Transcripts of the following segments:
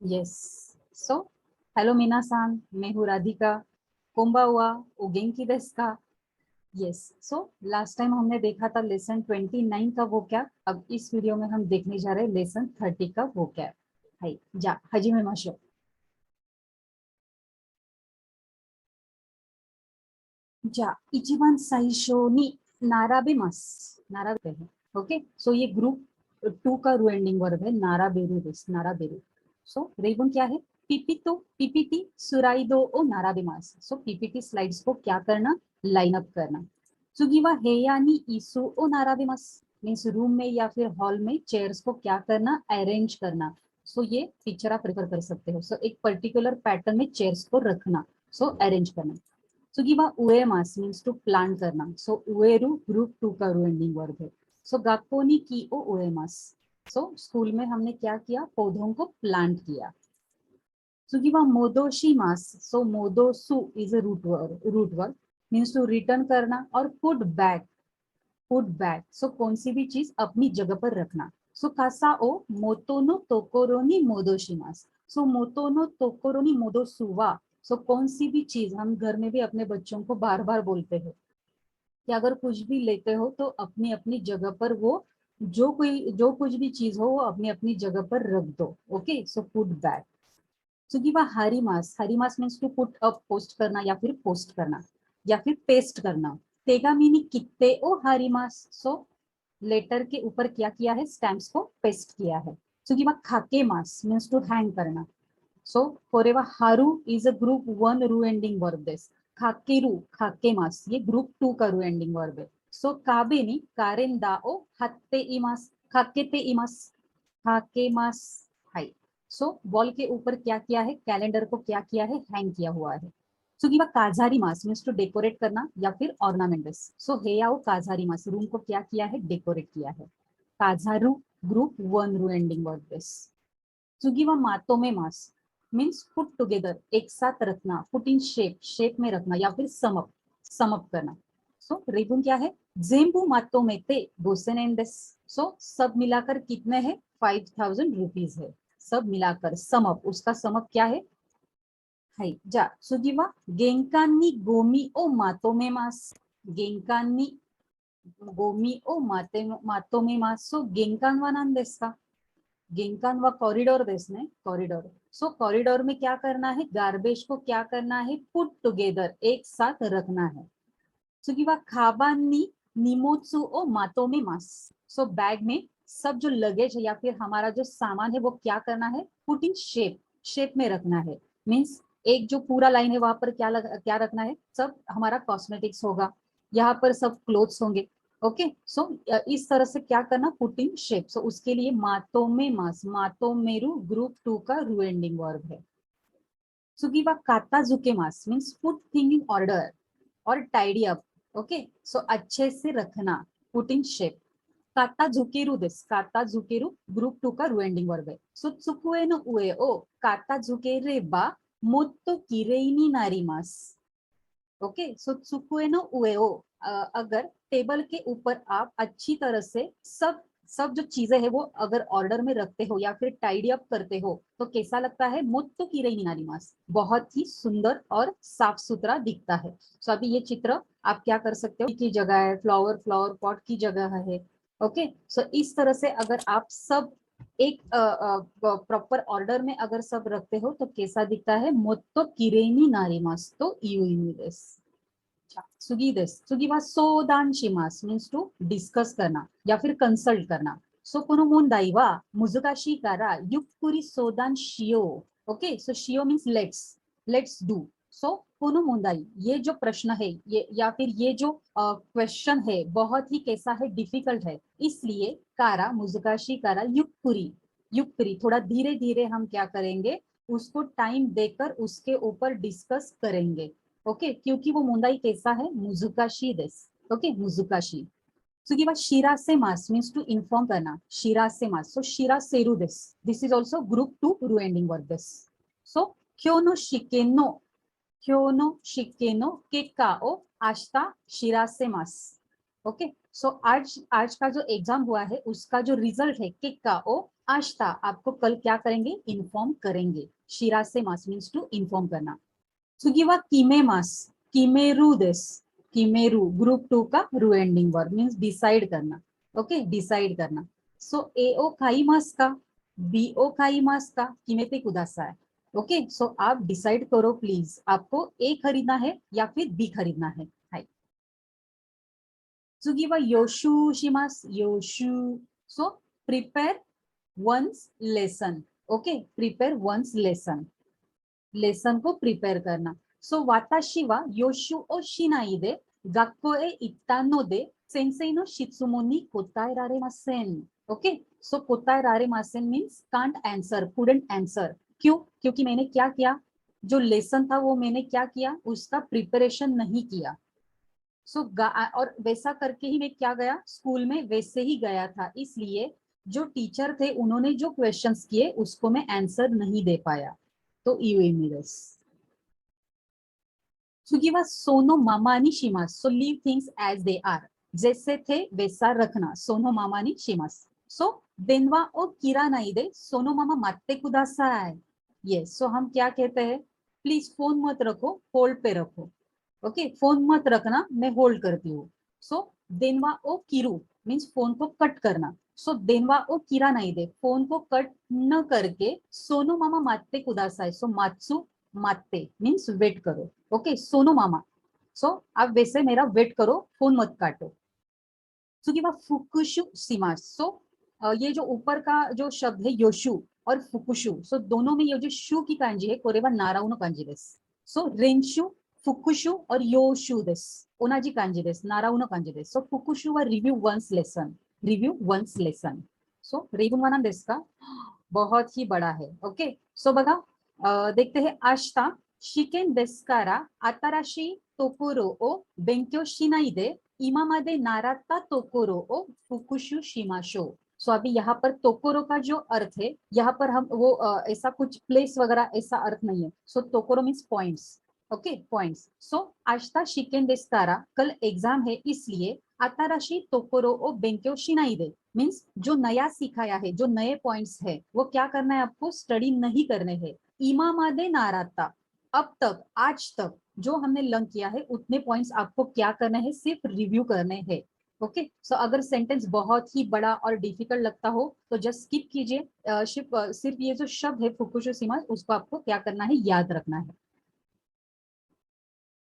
Yes. So hello मीना-सान, मैं हूँ राधिका. कोम्बावा, ओ गेंकी देsu का? यस. सो लास्ट टाइम हमने देखा था लेसन 29 का वो क्या. अब इस वीडियो में हम देखने जा रहे हैं लेसन 30 का वो क्या. हाई जा हजीमे माशो. じゃあ、一番最初に並べます。並べる。ओके. सो ये ग्रुप 2 का रू एंडिंग वर्ब है. नाराबेरु देस. नाराबेरु. सो रेबन क्या है? पीपीतो पीपीटी सुराइदो ओ नाराबेमास. सो पीपीटी स्लाइड्स को क्या करना? लाइन अप करना. सुगीवा हेयानी इसु ओ नाराबेमास. मीन्स रूम में या फिर हॉल में चेयर्स को क्या करना? अरेंज करना. सो ये पिक्चर आप प्रेफर कर सकते हो. सो एक पर्टिकुलर पैटर्न में चेयर्स को रखना. सो अरेंज करना. सुगीवा उएमास मीन्स टू प्लान करना. सो उएरु ग्रुप 2 का रू एंडिंग वर्ब है. सो गाकोनी की ओ उएमास. सो स्कूल में हमने क्या किया? पौधों को प्लांट किया. सुगीवा मोदोशिमास. सो मोदोसु is a root verb means to return करना और put back. Put back. So कौन सी भी चीज अपनी जगह पर रखना. सो कासा ओ मोतोनो तोकोरोनी मोदोशिमास. सो मोतोनो तोकोरोनी मोदोसुवा. सो कौन सी भी चीज हम घर में भी अपने बच्चों को बार बार बोलते हैं कि अगर कुछ भी लेते हो तो अपनी अपनी जगह पर वो जो कुछ भी चीज हो वो अपनी अपनी जगह पर रख दो. ओके. So put back. सुगीवा हरिमास means to put up post करना या फिर पोस्ट करना या फिर पेस्ट करना. तेगामिनी कित्ते ओ हरिमास. सो लेटर के ऊपर क्या किया है? स्टैम्प्स को पेस्ट किया है. सुगीवा खाके मास मीन्स टू हैंग करना. So forever haru is a group 1 रू एंडिंग वर्ब देस. खाकेरू खाकेमास ये ग्रुप 2 का रू एंडिंग वर्ब है. सो काबे नी कारेंदा ओ हत्ते इमास. खाकेते इमास. खाकेमास. हाई. सो वॉल के ऊपर क्या किया है? कैलेंडर को क्या किया है? हैंग किया हुआ है. सुगीवा काजारी मास मीन्स टू डेकोरेट करना या फिर ऑर्नामेंट्स. सो हेयाओ काजारी मास रूम को क्या किया है? डेकोरेट किया है. काजारू ग्रुप 1 रू एंडिंग वर्ब देस. सुगीवा मातो में मास मीन्स पुट टुगेदर एक साथ रखना. पुट इन शेप शेप में रखना या फिर समअप करना. सो रेबुन क्या है? जेम्बू मातो में ते गोसेनेंडेस. सो सब मिलाकर कितने हैं? 5000 रुपीज है. सब मिलाकर समअप. उसका समअप क्या है? हाई जा सुगीवा गेंकानी गोमी ओ मातो में मास. गेंकानी गोमी ओ मातो में मास. सो गेंकान वा नाम देस का. गेंकान व कॉरिडोर देसने. कॉरिडोर. सो कॉरिडोर में क्या करना है? गार्बेज को क्या करना है? पुट टुगेदर एक साथ रखना है. सुगीवा खाबानी निमोत्सु ओ मातो में मास. सो बैग में सब जो लगेज है या फिर हमारा जो सामान है वो क्या करना है? पुट इन शेप शेप में रखना है. मीन्स एक जो पूरा लाइन है वहां पर क्या रखना है? सब हमारा कॉस्मेटिक्स होगा. यहाँ पर सब क्लोथ्स होंगे. ओके. सो इस तरह से क्या करना? Put in shape. सो उसके लिए मातो में मास. मातो मेरु ग्रुप 2 का रू एंडिंग वर्ब है. सुगीवा काता जुके मास means put thing in order और टाइडी अप. ओके. सो अच्छे से रखना. Put in shape. काता झुकेरु देस. काता झुकेरु ग्रुप 2 का रू एंडिंग वर्ब है. सो त्सुकुए नो उए ओ काता झुकेरे बा मोत्तो किरेई नी नारिमास. ओके. सो त्सुकुए नो उए ओ अगर टेबल के ऊपर आप अच्छी तरह से सब सब जो चीजें हैं वो अगर ऑर्डर में रखते हो या फिर टाइडी अप करते हो तो कैसा लगता है? मोत्तो किरेई नी नारिमास. बहुत ही सुंदर और साफ सुथरा दिखता है. सो अभी ये चित्र आप क्या कर सकते हो? की जगह है फ्लावर पॉट की जगह है. ओके. सो इस तरह से अगर आप सब एक प्रॉपर ऑर्डर में अगर सब रखते हो तो कैसा दिखता है? मोत्तो किरेनी नारिमास. तो यू देस. सुगी देस. सुगी वा सोदान शिमास मीन्स टू डिस्कस करना या फिर कंसल्ट करना. सो कोनो मोंदाई वा मुजुकाशी कारा युक्कुरी सोदान शियो. ओके. सो शियो मीन्स लेट्स डू. सो कोनो मोंदाई ये जो प्रश्न है ये या फिर ये जो क्वेश्चन है बहुत ही कैसा है? डिफिकल्ट है. इसलिए कारा मुजुकाशी कारा युक्कुरी. युक्कुरी थोड़ा धीरे धीरे हम क्या करेंगे? उसको टाइम देकर उसके ऊपर डिस्कस करेंगे. ओके. क्योंकि वो मुंदाई कैसा है? मुजुकाशी देस. ओके. मुजुकाशी. सुगीवा शिरा से मास मीन्स टू इन्फॉर्म करना. शिरा से मास. सो शिरा सेरु देस. दिस इज ऑल्सो ग्रुप 2 रू एंडिंग वर्ब देस. सो क्योनो शिकेनो. क्योनो शिकेनो केका ओ आस्ता शिरा से मास. ओके. सो आज आज का जो एग्जाम हुआ है उसका जो रिजल्ट है केका ओ आश्ता आपको कल क्या करेंगे, इन्फॉर्म करेंगे. शिरासे मास मीन्स टू इन्फॉर्म करना. सुगीवा कीमे मास, कीमेरू दिस, कीमेरू ग्रुप 2 का रू एंडिंग वर्ब मीन्स डिसाइड करना. ओके, डिसाइड करना. सो एओ खाई मास का, बीओ खाई मास का, कीमेते कुदासा है. ओके, सो आप डिसाइड करो प्लीज, आपको ए खरीदना है या फिर बी खरीदना है. हाय. सुगीवा योशु शिमास, योशु. So prepare one's lesson. Okay, prepare one's lesson, lesson को प्रिपेयर करना. सो वाताशी वा योशु ओ शिनाई दे गक्को ए इत्ता नो दे सेंसेई नो शित्सुमो नि कोताएरारेमासेन. ओके, सो कोताएरारेमासेन means can't answer, couldn't answer. क्यों? क्योंकि मैंने क्या किया, जो लेसन था वो मैंने क्या किया, उसका प्रिपरेशन नहीं किया. सो और वैसा करके ही मैं क्या गया स्कूल में, वैसे ही गया था, इसलिए जो टीचर थे उन्होंने जो क्वेश्चंस किए उसको मैं आंसर नहीं दे पाया. तो ईवेमिरस. सुगीवा सोनो मामानी शिमास, so leave things as they are, जैसे थे वैसा रखना. सोनो मामानी शिमास. सो देनवा ओ किरा नहीं दे सोनो मामा माते कुदासाई. यस, सो हम क्या कहते हैं, प्लीज फोन मत रखो, होल्ड पे रखो. ओके, फोन मत रखना, मैं होल्ड करती हूँ. सो देनवा ओ किरू मीन्स फोन को कट करना. सो देनवा ओ किरा नहीं दे, फोन को कट न करके सोनो मामा माते कुदासाई. सो मात्सु माते मीन्स वेट करो. ओके, सोनो मामा. सो आप वैसे मेरा वेट करो, फोन मत काटो. सुगीवा फुकुशु सीमास. सो ये जो ऊपर का जो शब्द है योशु और फुकुशु, सो दोनों में ये जो शु की कांजी है कोरेवा नाराउनो कांजी देस. सो रेंशु फुकुशु और योशु देस ओनाजी कांजी देस, नाराउनो कांजी देस. सो फुकुशु वा review one's lesson, review one's lesson. So रेबुन वाना देस का बहुत ही बड़ा है. ओके, सो बघा देखते हैं. आश्ता शिकेन देस्कारा आताराशी तोकोरो ओ बेंक्यो शिनाई दे इमामादे नाराता तोकोरो ओ फुकुशु शिमाशो. सो अभी यहाँ पर तोकोरो का जो अर्थ है, यहाँ पर हम वो ऐसा कुछ प्लेस वगैरह ऐसा अर्थ नहीं है. सो तोकोरो means points. Okay, points. So आश्ता शिकेन देस्कारा, कल एग्जाम है इसलिए आताराशी तोकोरो ओ बेंक्यो शिनाई दे मीन्स जो नया सिखाया है, जो नए पॉइंट्स है वो क्या करना है, आपको स्टडी नहीं करने हैं. इमामादे नाराता, अब तक आज तक जो हमने लर्न किया है उतने पॉइंट्स आपको क्या करना है, सिर्फ रिव्यू करने हैं. ओके, सो अगर सेंटेंस बहुत ही बड़ा और डिफिकल्ट लगता हो तो जस्ट स्किप कीजिए. सिर्फ ये जो शब्द है फुकुशु सीमा, उसको आपको क्या करना है, याद रखना है.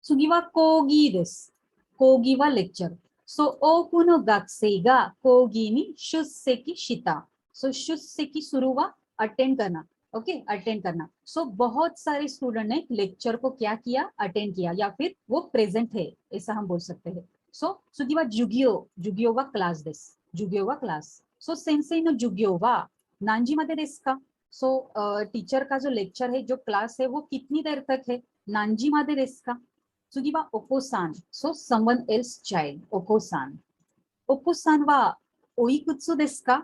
सुगीवा कोगी देस, कोगी वा लेक्चर. सो ओकुनो गाक्सेगा कोगी नि शुसेकी शिता. सो शुसेकी शुरू वा अटेंड करना. ओके, अटेंड करना. सो बहुत सारे स्टूडेंट ने लेक्चर को क्या किया, अटेंड किया, या फिर वो प्रेजेंट है ऐसा हम बोल सकते हैं. सो सुगीवा जुगियो, जुगियो वा क्लास देस, जुगियो वा क्लास. सो सेंसेई नो जुगियो वा नांजी माते देस का. सो टीचर का जो लेक्चर है, जो क्लास है, वो कितनी देर तक है, नांजी माते देस का. Sugiwa Oko-san, so someone else child, Oko-san. Oko-san wa oikutsu desu ka?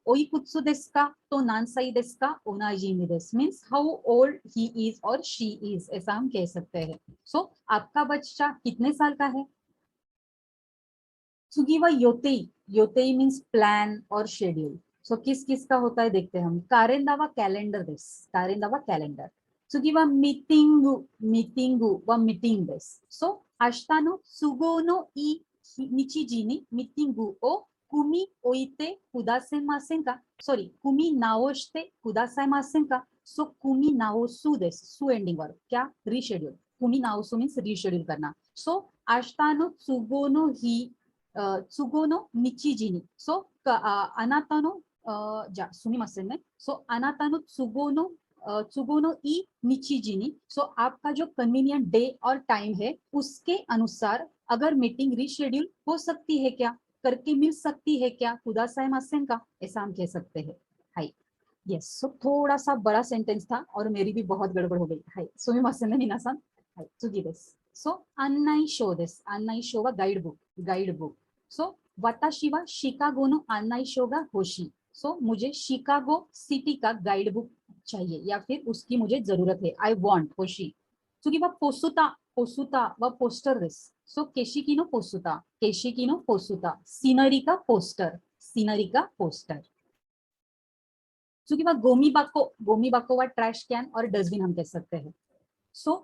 Oikutsu desu ka to nansai desu ka? Onajimi desu means how old he is or she is, ऐसा हम कह सकते हैं. So आपका बच्चा कितने साल का है. सुगीवा योतेई, योतेई मीन्स प्लान और शेड्यूल. सो किस किस का होता है देखते हैं हम. कारेंदावा कैलेंडर देस, कारेंदावा कैलेंडर. सुगीवा मीटिंगु, मीटिंगु व मीटिंग देस. सो आश्तानो सुगो नो ई निचीजी नि मीटिंगु ओ कुमी ओइते कुदासेमासेन का. सॉरी, कुमी नाओशते कुदासाइमासेन का. सो कुमी नाओसु देस, सु एंडिंग वर्ब, क्या, रीशेड्यूल. कुमी नाओसु मीन्स रीशेड्यूल करना. सो आश्तानो सुगो नो ही Tsugo nichiji ni. So, あなたの、じゃあ、すみませんね。So, あなたの都合のいい日時に, so, आपका जो कन्वीनियंट डे और टाइम है उसके अनुसार अगर मीटिंग रीशेड्यूल हो सकती है क्या, करके मिल सकती है क्या, कुदासाई मासेन का, ऐसा हम कह सकते हैं. हाई. यस, सो थोड़ा सा बड़ा सेंटेंस था और मेरी भी बहुत गड़बड़ हो गई. हाई, सुमी मासेन ने मीनासान. हाई, सुगी देस. सो, अन्नाई शो देस. अन्नाई शो वा गाइड बुक, गाइड बुक. सो वाताशी वा शिकागो नो आनाई शोगा होशी. सो मुझे शिकागो सिटी का गाइड बुक चाहिए या फिर उसकी मुझे जरूरत है. I want होशी. सुगी वा पोसुता, पोसुता व पोस्टर दिस. सो केशिकी नो पोसुता, केशिकी नो पोसुता. सीनरी का पोस्टर, सीनरी का पोस्टर. So गोमी बाको वा ट्रैश कैन और डस्टबिन हम कह सकते हैं. So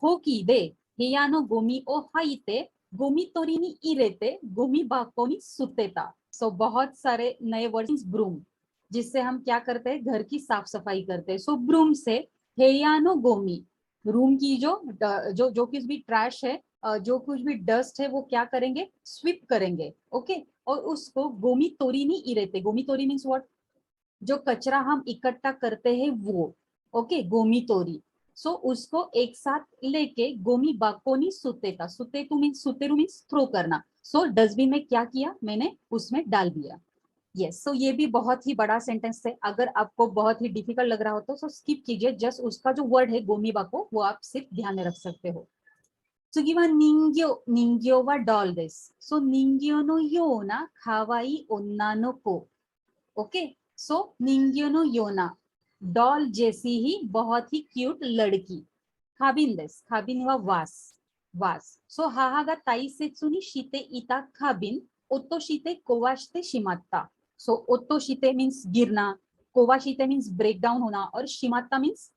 होकी दे हेयानो गोमी ओ हाइते गोमी तोरी नी इरेते गोमी बाको नी सुतेता. So बहुत सारे नए वर्ड्स. ब्रूम, जिससे हम क्या करते हैं, घर की साफ सफाई करते हैं. सो ब्रूम से हेयानो गोमी, रूम की जो कुछ भी ट्रैश है, जो कुछ भी डस्ट है, वो क्या करेंगे, स्वीप करेंगे. ओके, और उसको गोमी तोरी नी इरेते. गोमी तोरी मीन्स व्हाट, जो कचरा हम इकट्ठा करते हैं वो. ओके, गोमी तोरी. सो उसको एक साथ लेके गोमी बाकोनी सुतेता. सुतेरु मीन्स थ्रो करना. सो डस्टबिन में क्या किया, मैंने उसमें डाल दिया. यस, सो ये भी बहुत ही बड़ा सेंटेंस है. अगर आपको बहुत ही डिफिकल्ट लग रहा हो तो स्किप कीजिए. जस्ट उसका जो वर्ड है गोमी बाको, वो आप सिर्फ ध्यान में रख सकते हो.次は人形はドールです。So 人形のような可愛い女の子. ओके, सो निंग्योनो योना, डॉल जैसी ही बहुत ही क्यूट लड़की. खाबिन देस, खाबिन वा वास. सो हाहागा ताइसेत्सु नि शिते इता खाबिन ओतो शिते कोवाशिते शिमात्ता. सो ओतो शिते मीन्स गिरना, कोवाशिते मीन्स ब्रेक डाउन होना, और शिमात्ता मीन्स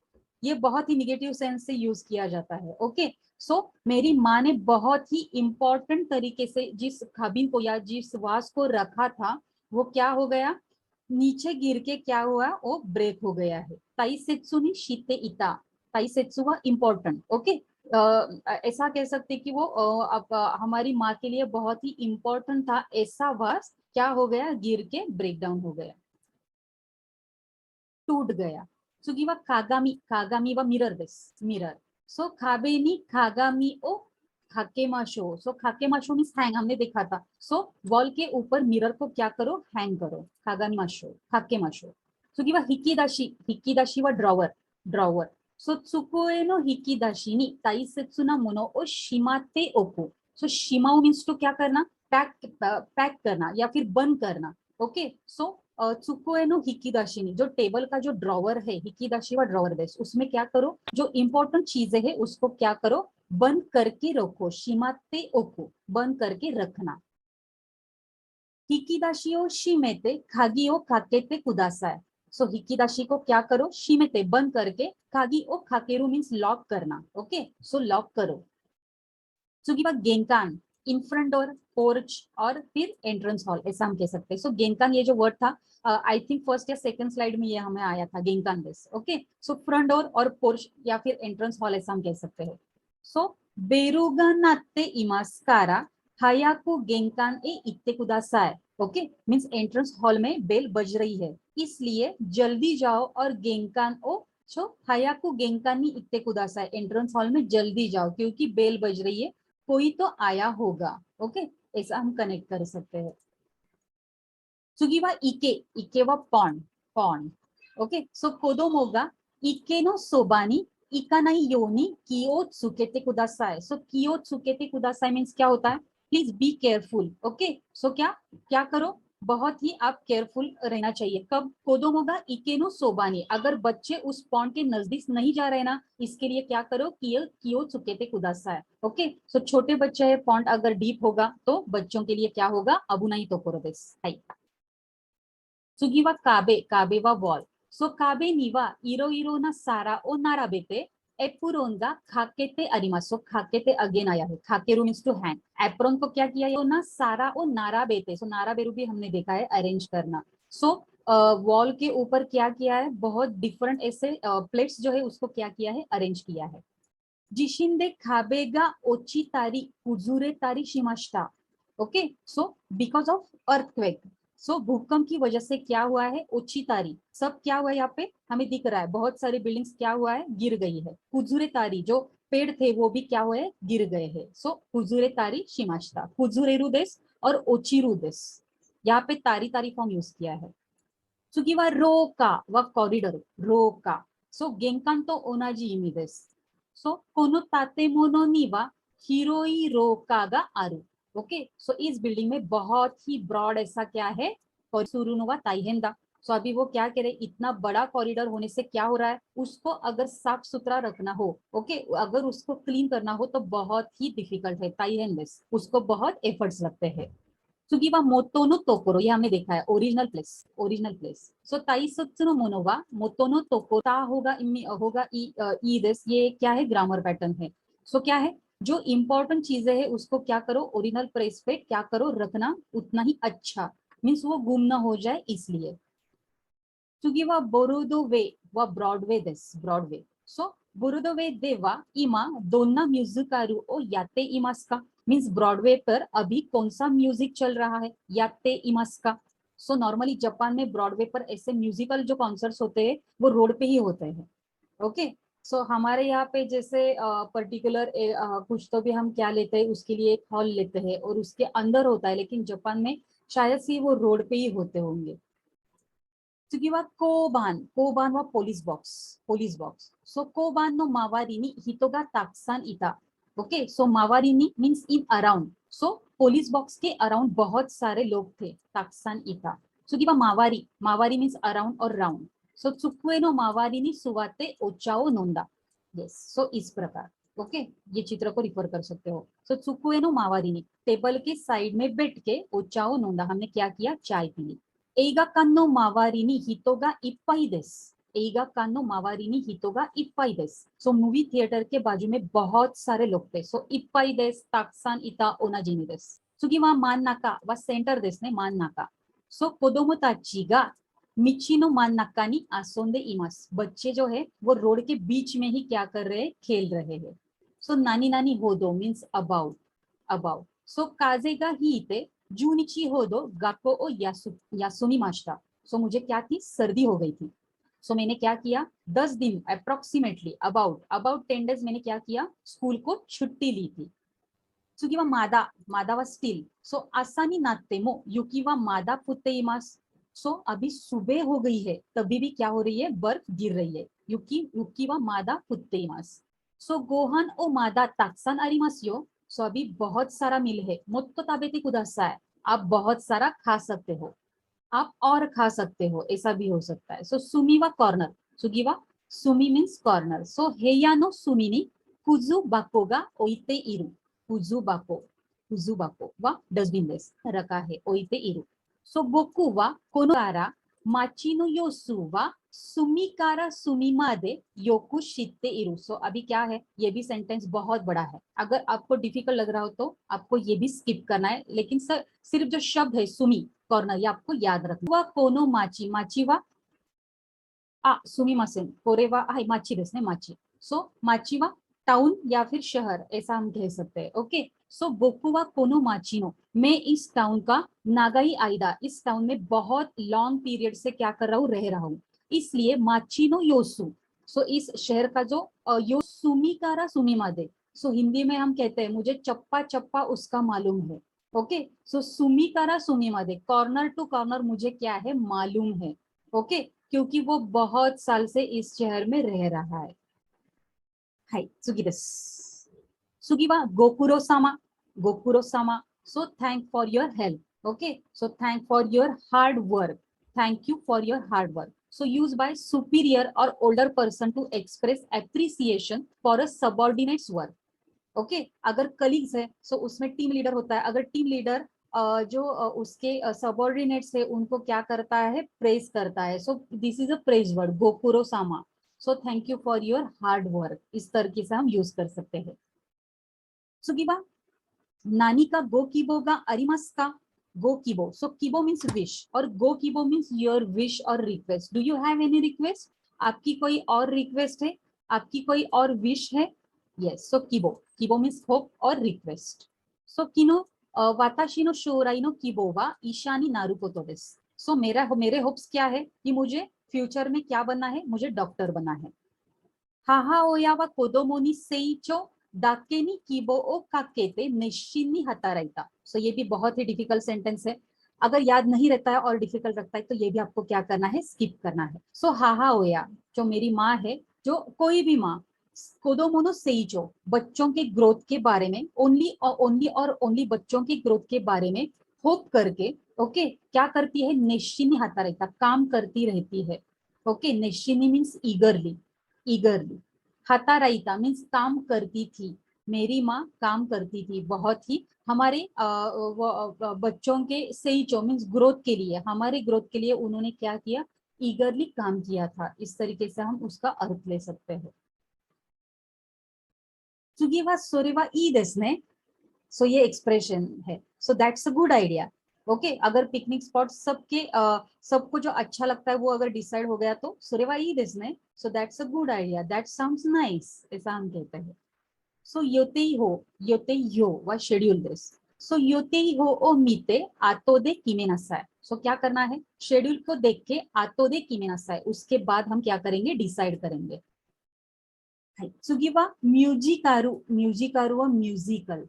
ये बहुत ही निगेटिव सेंस से यूज किया जाता है. ओके, सो मेरी माँ ने बहुत ही इंपॉर्टेंट तरीके से जिस खाबिन को या जिस वास को रखा था, वो क्या हो गया, नीचे गिर के क्या हुआ, वो ब्रेक हो गया है. ताइसेत्सु नि शिते इता, ताइसेत्सु वा इम्पोर्टेंट. ओके, ऐसा कह सकते कि वो हमारी माँ के लिए बहुत ही इम्पोर्टेंट था. ऐसा वास क्या हो गया, गिर के ब्रेक डाउन हो गया, टूट गया. सुगी वा कागामी, कागामी वा मिरर देस, मिरर. सो खाबे नि खागामी ओ खाकेमाशो. सो खाकेमाशो मीन्स हैंग, हमने देखा था. सो वॉल के ऊपर मिरर को क्या करो, हैंग करो. खागामाशो, खाकेमाशो. सुगी वा हिकीदाशी, हिकीदाशी वा ड्रॉवर, ड्रॉवर. सो त्सुकोए नो हिकीदाशी नि ताइसेत्सु ना मोनो ओ शिमाते ओकु. सो शिमाओ मीन्स तो क्या करना, पैक करना या फिर बंद करना. ओके, सो त्सुकोए नो हिकीदाशी, जो टेबल का जो ड्रॉवर है, हिकीदाशी वा ड्रॉवर देस, उसमें क्या करो, जो इंपॉर्टेंट चीजें है उसको क्या करो, बंद करके रखो. शिमाते ओको, बंद करके रखना. हिकीदाशी ओ शिमेते खागी ओ काकेते कुदासाय. सो हिकीदाशी को क्या करो, शिमेते बंद करके, खागी ओ खाकेरू मीन्स लॉक करना. ओके, सो लॉक करो. सुगी बात गेंकान, इन फ्रंट डोर, पोर्च और फिर एंट्रेंस हॉल, ऐसा हम कह सकते हैं. सो गेंकान ये जो वर्ड था, आई थिंक फर्स्ट या सेकंड स्लाइड में ये हमें आया था, गेंकान दिस. ओके, सो फ्रंट डोर और पोर्च या फिर एंट्रेंस हॉल, ऐसा हम कह सकते हैं. सो बेरुगा नाते इमास्कारा हायाको गेंकान ए इत्ते कुदासाय. ओके, मीन्स एंट्रेंस हॉल में बेल बज रही है, इसलिए जल्दी जाओ और गेंकान ओ सो हायाको गेंकान नी इत्ते कुदासाय, एंट्रेंस हॉल में जल्दी जाओ क्योंकि बेल बज रही है, कोई तो आया होगा. ओके, ऐसा हम कनेक्ट कर सकते हैं. सुगी वा इके, इके वा पॉन्ड, पॉन्ड. ओके, सो कोदोमो गा इके नो सोबा नि इकानाई यो नि कियो त्सुकेते कुदासाय. सो कियो त्सुकेते कुदासाय मींस क्या होता है, प्लीज बी केयरफुल. ओके, सो क्या क्या करो, बहुत ही आप केयरफुल रहना चाहिए. कब, कोदोमोगा इकेनो सोबानी, अगर बच्चे उस पॉन्ड के नजदीक नहीं जा रहे ना, इसके लिए क्या करो, कियो कियो त्सुकेते कुदासाय. ओके, सो छोटे बच्चे है, पॉन्ड अगर डीप होगा तो बच्चों के लिए क्या होगा, अबुनाई तोकोरो देसु. हाई. सुगी वा काबे, काबे वा वॉल. सो काबे नि वा इरो इरो ना सारा ओ नाराबेते एप्रोन गा खाकेते अरिमासो. खाकेते अगेन आया है, खाकेरू मीन्स टू हैंग. एप्रोन को क्या किया है ना, सारा ओ नाराबेते. सो नाराबेरू भी हमने देखा है, अरेंज करना. सो वॉल के ऊपर क्या किया है, बहुत डिफरेंट ऐसे प्लेट्स जो है उसको क्या किया है, अरेंज किया है. जिशिंदे खाबेगा ओची तारी कुजुरे तारी शिमाश्ता. Okay, so because of earthquake. So भूकंप की वजह से क्या हुआ है, ओची तारी, सब क्या हुआ है, यहाँ पे हमें दिख रहा है, बहुत सारी बिल्डिंग्स क्या हुआ है, गिर गई है. कुजुरे तारी, जो पेड़ थे वो भी क्या हुए, गिर गए हैं. सो कुजुरे तारी शिमाश्ता, कुजुरेरु देस और ओचिरू देस, यहाँ पे तारी तारी फॉर्म यूज किया है. सुगी वा रोका वा कॉरिडोर, रोका. सो गेंकान तो ओनाजी इमी देस. सो कोनो तातेमोनो नि वा हिरोई रोका गा आरु. ओके, सो इस बिल्डिंग में बहुत ही ब्रॉड ऐसा क्या है, सुरुनुवा ताइहेंदा. सो अभी वो क्या कह रहे, इतना बड़ा कॉरिडोर होने से क्या हो रहा है, उसको अगर साफ सुथरा रखना हो, ओके, अगर उसको क्लीन करना हो तो बहुत ही डिफिकल्ट है, ताइहेंदेस, उसको बहुत एफर्ट्स लगते हैं. सुगीवा मोतो नो तोकोरो, ये हमने देखा है, ओरिजिनल प्लेस, ओरिजिनल प्लेस. सो ताइसत्सु नो मोनो वा मोतो नो तोको, ता होगा इमी होगा ई दिस, ये क्या है, ग्रामर पैटर्न है. सो क्या है, जो इंपॉर्टेंट चीजें है उसको क्या करो, ओरिजिनल प्लेस पे क्या करो, रखना उतना ही अच्छा, मीन्स वो गुम ना हो जाए इसलिए. सुगीवा बोरुदो वे वा ब्रॉडवे दिस, ब्रॉडवे. सो बुरुदवे देवा इमा दोन्ना म्युझिकारू ओ याते इमास का, मीन्स ब्रॉडवे पर अभी कौन सा म्यूजिक चल रहा है, याते इमास का. सो नॉर्मली जापान में ब्रॉडवे पर ऐसे म्यूजिकल जो कॉन्सर्ट्स होते हैं वो रोड पे ही होते हैं. ओके. सो हमारे यहाँ पे जैसे पर्टिकुलर कुछ तो भी हम क्या लेते हैं, उसके लिए एक हॉल लेते हैं और उसके अंदर होता है, लेकिन जापान में शायद से वो रोड पे ही होते होंगे.次は交番はポリスボックス。ポリスボックス。So 交番の周りに人がたくさんいた。Okay, so 周りに means in around. So ポリスボックスके around बहुत सारे लोग थे, たくさんいた。次は周り。周り means around or round. So 机の周りに座ってお茶を飲んだ。Yes, so इस प्रकार. ओके, ये चित्र को रिफर कर सकते हो. सो चुकुए नो मावारी, टेबल के साइड में बैठ के ओचाओ नोंदा, हमने क्या किया, चाय पी ली. एगाकान नो मावारी नी हितो गा इप्पाई देस. एगाकान नो मावारी नी हितो गा इप्पाई देस. सो मूवी थिएटर के बाजू में बहुत सारे लोग थे. सो इप्पाई देस, ताक्सान इता ओनाजिमी देस. सुगी वा मान नाका वा सेंटर देस ने मान नाका. सो कोदोमो ताची गा मिची नो मान नाका नी आसोंदे इमास. बच्चे जो है वो रोड के बीच में ही क्या कर रहे हैं, खेल रहे हैं. सो नानी नानी होदो मीन्स अबाउट, अबाउट. सो काजेगा ही इते जूनिची हो दो गाको ओ यासुमी मास्टा. सो मुझे क्या थी, सर्दी हो गई थी. सो मैंने क्या किया, 10 दिन अप्रोक्सीमेटली अबाउट अबाउट 10 डेज मैंने क्या किया, स्कूल को छुट्टी ली थी. सुकीवा मादा, मादा वा स्टिल. सो आसानी नाते मो युकीवा मादा फुते इमास. सो अभी सुबह हो गई है, तभी भी क्या हो रही है, बर्फ गिर रही है. युकीवा मादा फुते इमास. सो गोहान ओ मादा ताक्सान आरिमास यो. सो अभी बहुत सारा मिल है, मोत्तो ताबेते कुदासाई. आप बहुत सारा खा सकते हो, आप और खा सकते हो, ऐसा भी हो सकता है. सो सुमी वा कॉर्नर. सुगीवा सुमी मीन्स कॉर्नर. सो हेया नो सुमी नी कुजु बाको गा ओइते इरु. कुजु बाको, कुजु बाको वा डस्टबिन देस, रखा है, ओइते इरु. सो बोकु वा कोनोकारा माची नो योसु वा सुमिकारा सुमिमादे योकु शिते इरु. सो अभी क्या है, ये भी सेंटेंस बहुत बड़ा है, अगर आपको डिफिकल्ट लग रहा हो तो आपको ये भी स्किप करना है, लेकिन सर सिर्फ जो शब्द है सुमी कॉर्नर, ये आपको याद रखना. वा कोनो माची, माची वा सुमिमासेन, कोरे वा माची देस ने, माची. सो माची वा टाउन या फिर शहर, ऐसा हम कह सकते हैं. ओके. सो बोकुवा कोनो माचीनो, मैं इस टाउन का, नागाई आइडा, इस टाउन में बहुत लॉन्ग पीरियड से क्या कर रहा हूँ, रह रहा हूँ, इसलिए माचीनो योसु. सो इस शहर का जो यो सुमिकारा सुमिमादे. सो हिंदी में हम कहते हैं मुझे चप्पा चप्पा उसका मालूम है. ओके. सो सुमिकारा सुमिमादे, कॉर्नर टू कॉर्नर मुझे क्या है, मालूम है. ओके. क्योंकि वो बहुत साल से इस शहर में रह रहा है. हाय सुगी देस. सुगी वा गोकुरो सामा, गोकुरो सामा. So thank for your help. Okay. So thank for your hard work. Thank you for your hard work. So used by superior or older person to express appreciation for a subordinate's work. Okay. अगर colleagues है सो उसमें team leader होता है. अगर team leader जो उसके subordinates है उनको क्या करता है, प्रेज करता है. So this is a praise word, गोकुरो सामा. So thank you for your hard work, इस तरीके से हम यूज कर सकते हैं. सुगीबा नानी का गो कीबो गा अरिमास का. गो कीबो, सो कीबो मीन्स विश और गो कीबो मीन्स योर विश और request. Do you have any request, आपकी कोई और रिक्वेस्ट है, आपकी कोई और विश है. यस. सो कीबो, कीबो मीन्स होप और रिक्वेस्ट. सो किनो वाताशी नो शोराई नो कीबो वा ईशानी नारुकोतो देस. सो मेरे होप्स क्या है कि मुझे फ्यूचर में क्या बनना है, मुझे डॉक्टर बनना है. हाहा ओया वा कोदोमो नि सेइचो दाके नि कीबो ओ काकेते निश्चिन्नी हताराइता. सो ये भी बहुत ही डिफिकल्ट सेंटेंस है, अगर याद नहीं रहता है और डिफिकल्ट लगता है तो ये भी आपको क्या करना है, स्किप करना है. सो हाहा ओया, जो मेरी माँ है, जो कोई भी माँ, कोदोमोनो सेइचो, बच्चों के ग्रोथ के बारे में, ओनली बच्चों के ग्रोथ के बारे में होप करके, ओके, क्या करती है, निश्चिन्नी हताराइता, काम करती रहती है. ओके. निश्चिन्नी मीन्स ईगरली, ईगरली. हताराइता मीन्स काम करती थी. मेरी माँ काम करती थी बहुत ही हमारे बच्चों के सही मीन्स ग्रोथ के लिए, हमारे ग्रोथ के लिए उन्होंने क्या किया, ईगरली काम किया था। इस तरीके से हम उसका अर्थ ले सकते हैं। सुगीवा सोरेवा ई देसने, सो ये एक्सप्रेशन है। सो that's a good idea. Okay, अगर पिकनिक स्पॉट सबको जो अच्छा लगता है वो अगर डिसाइड हो गया तो सोरेवा ई देसने, so that's a good idea, that sounds nice, ऐसा हम कहते हैं। सो योते यो व शेड्यूल दिस। सो योते हो ओ मीते आतो दे किमे नसाय। सो क्या करना है, शेड्यूल को देख के आतो दे किमे नसाय, उसके बाद हम क्या करेंगे, डिसाइड करेंगे। सुगीवा म्यूजिकारू व म्यूजिकल।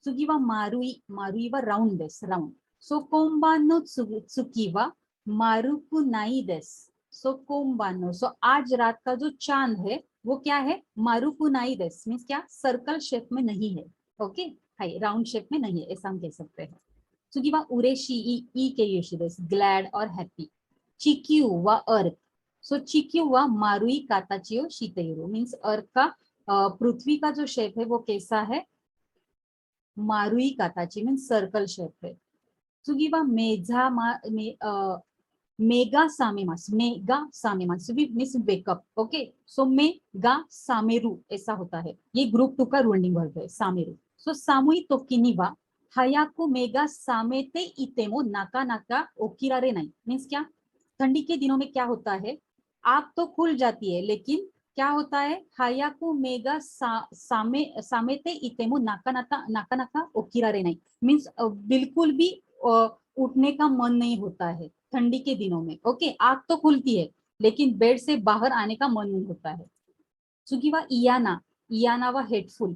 सुगीवा मारुई व राउंड देस, राउंड। सो कोम्बानो सुकीवा मारुकु नाई देस। सो कोम्बानो, सो आज रात का जो चांद है वो क्या है, मारुकु नाई देस, मीन्स क्या, सर्कल शेप में नहीं है। ओके, हाई राउंड शेप में नहीं है, ऐसा हम कह सकते हैं। सुगीवा उरेशी ई के योशी देस, ग्लैड और हैप्पी। चिक्यू व अर्थ। सो चिक्यू व मारुई काताचियो शीतेरो, मीन्स अर्थ का पृथ्वी का जो शेप है वो कैसा है, मारुई काताची, मीन्स सर्कल शेप है। सुगीवा मेगा सामेमास मीन्स वेकअप। ओके, सो मेगा सामेरु ऐसा होता है, ये ग्रुप 2 का रूलिंग वर्ब है, सामेरु। सो सामुई तोकिनिवा हायाको मेगा सामेते इतेमो नाका नाका ओकिरारे नहीं, मीन्स क्या, ठंडी के दिनों में क्या होता है, आग तो खुल जाती है लेकिन क्या होता है, हायाको मेगा सामेते इतेमो नाका नाका नाका नाका ओकिरारे नहीं, मीन्स बिल्कुल भी उठने का मन नहीं होता है ठंडी के दिनों में। ओके, आग तो खुलती है लेकिन बेड से बाहर आने का मन नहीं होता है। सुगीवा इयाना व हेटफुल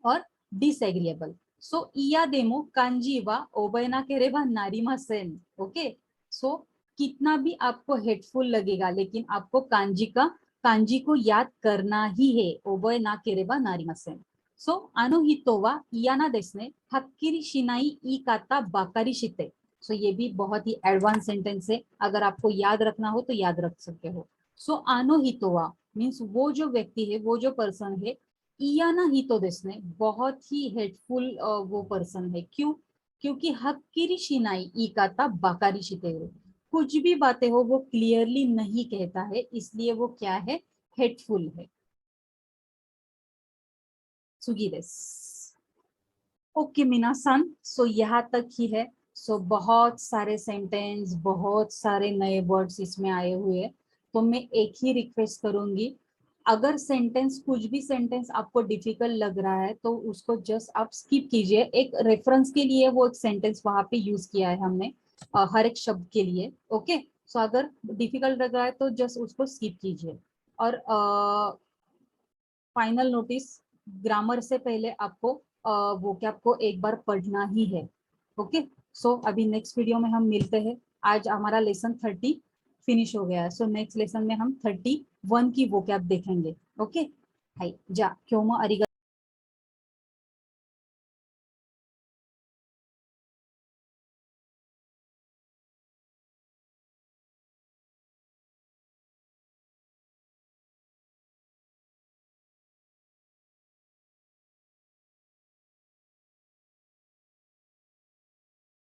और डिसएग्रीएबल। सो इया देमो कांजी व ओबयना केरेवा नारीमा सेन। ओके, सो कितना भी आपको हेटफुल लगेगा लेकिन आपको कांजी को याद करना ही है, ओबय ना केरेबा नारीमा सेन। सो आनो हितोवा इयाना देसने हक्किरी शिनाई ई काता बाकारी शिते। सो ये भी बहुत ही एडवांस सेंटेंस है, अगर आपको याद रखना हो तो याद रख सकते हो। सो आनो हितोवा मीन्स वो जो व्यक्ति है, वो जो पर्सन है, इयाना हितो देसने बहुत ही हेटफुल वो पर्सन है। क्यों, क्योंकि हक्किरी शिनाई ई काता बाकारी शितेरो, कुछ भी बातें हो वो क्लियरली नहीं कहता है, इसलिए वो क्या है, हेटफुल है। सुगी देस। ओके मिनासन, सो यहाँ तक ही है। सो बहुत सारे सेंटेंस, बहुत सारे नए वर्ड्स इसमें आए हुए हैं। तो मैं एक ही रिक्वेस्ट करूंगी, अगर सेंटेंस कुछ भी सेंटेंस आपको डिफिकल्ट लग रहा है तो उसको जस्ट आप स्किप कीजिए। एक रेफरेंस के लिए वो एक सेंटेंस वहां पे यूज किया है हमने हर एक शब्द के लिए। ओके, सो अगर डिफिकल्ट लग रहा है तो जस्ट उसको स्किप कीजिए। और फाइनल नोटिस, ग्रामर से पहले आपको वो क्या आपको एक बार पढ़ना ही है। ओके, सो अभी नेक्स्ट वीडियो में हम मिलते हैं। आज हमारा लेसन 30 फिनिश हो गया है, सो नेक्स्ट लेसन में हम 31 की वो क्या देखेंगे। ओके, हाई जा क्यों अरिगा।